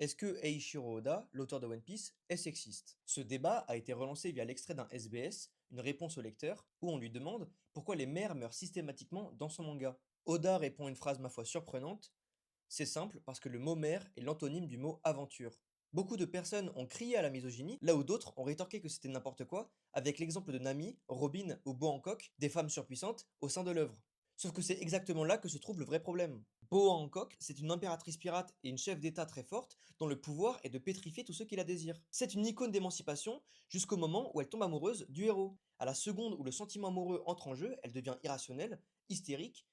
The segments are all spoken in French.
Est-ce que Eiichiro Oda, l'auteur de One Piece, est sexiste? Ce débat a été relancé via l'extrait d'un SBS, une réponse au lecteur, où on lui demande pourquoi les mères meurent systématiquement dans son manga. Oda répond une phrase ma foi surprenante: c'est simple parce que le mot mère est l'antonyme du mot aventure. Beaucoup de personnes ont crié à la misogynie, là où d'autres ont rétorqué que c'était n'importe quoi, avec l'exemple de Nami, Robin ou Bo Hancock, des femmes surpuissantes, au sein de l'œuvre. Sauf que c'est exactement là que se trouve le vrai problème. Bo Hancock, c'est une impératrice pirate et une chef d'état très forte, dont le pouvoir est de pétrifier tous ceux qui la désirent. C'est une icône d'émancipation jusqu'au moment où elle tombe amoureuse du héros. À la seconde où le sentiment amoureux entre en jeu, elle devient irrationnelle, hystérique,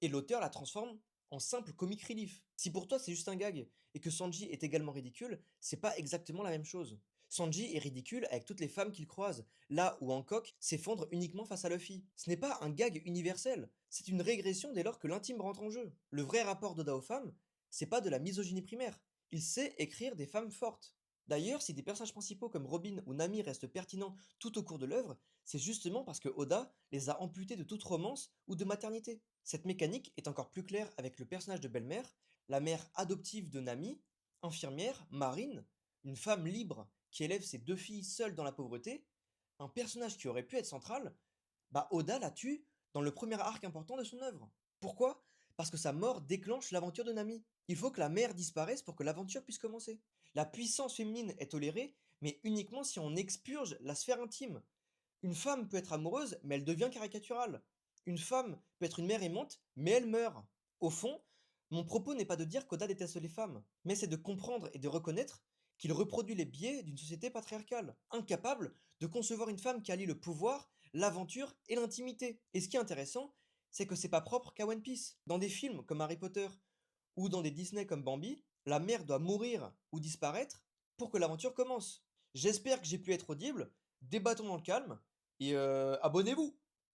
et l'auteur la transforme en simple comic relief. Si pour toi c'est juste un gag, et que Sanji est également ridicule, c'est pas exactement la même chose. Sanji est ridicule avec toutes les femmes qu'il croise, là où Hancock s'effondre uniquement face à Luffy. Ce n'est pas un gag universel, c'est une régression dès lors que l'intime rentre en jeu. Le vrai rapport d'Oda aux femmes, c'est pas de la misogynie primaire, il sait écrire des femmes fortes. D'ailleurs, si des personnages principaux comme Robin ou Nami restent pertinents tout au cours de l'œuvre, c'est justement parce que Oda les a amputés de toute romance ou de maternité. Cette mécanique est encore plus claire avec le personnage de Belle-Mère, la mère adoptive de Nami, infirmière, marine, une femme libre qui élève ses deux filles seule dans la pauvreté, un personnage qui aurait pu être central, bah Oda la tue dans le premier arc important de son œuvre. Pourquoi? Parce que sa mort déclenche l'aventure de Nami. Il faut que la mère disparaisse pour que l'aventure puisse commencer. La puissance féminine est tolérée, mais uniquement si on expurge la sphère intime. Une femme peut être amoureuse, mais elle devient caricaturale. Une femme peut être une mère aimante, mais elle meurt. Au fond, mon propos n'est pas de dire qu'Oda déteste les femmes, mais c'est de comprendre et de reconnaître qu'il reproduit les biais d'une société patriarcale, incapable de concevoir une femme qui allie le pouvoir, l'aventure et l'intimité. Et ce qui est intéressant, c'est que c'est pas propre qu'à One Piece. Dans des films comme Harry Potter ou dans des Disney comme Bambi, la mère doit mourir ou disparaître pour que l'aventure commence. J'espère que j'ai pu être audible, débattons dans le calme, et abonnez-vous!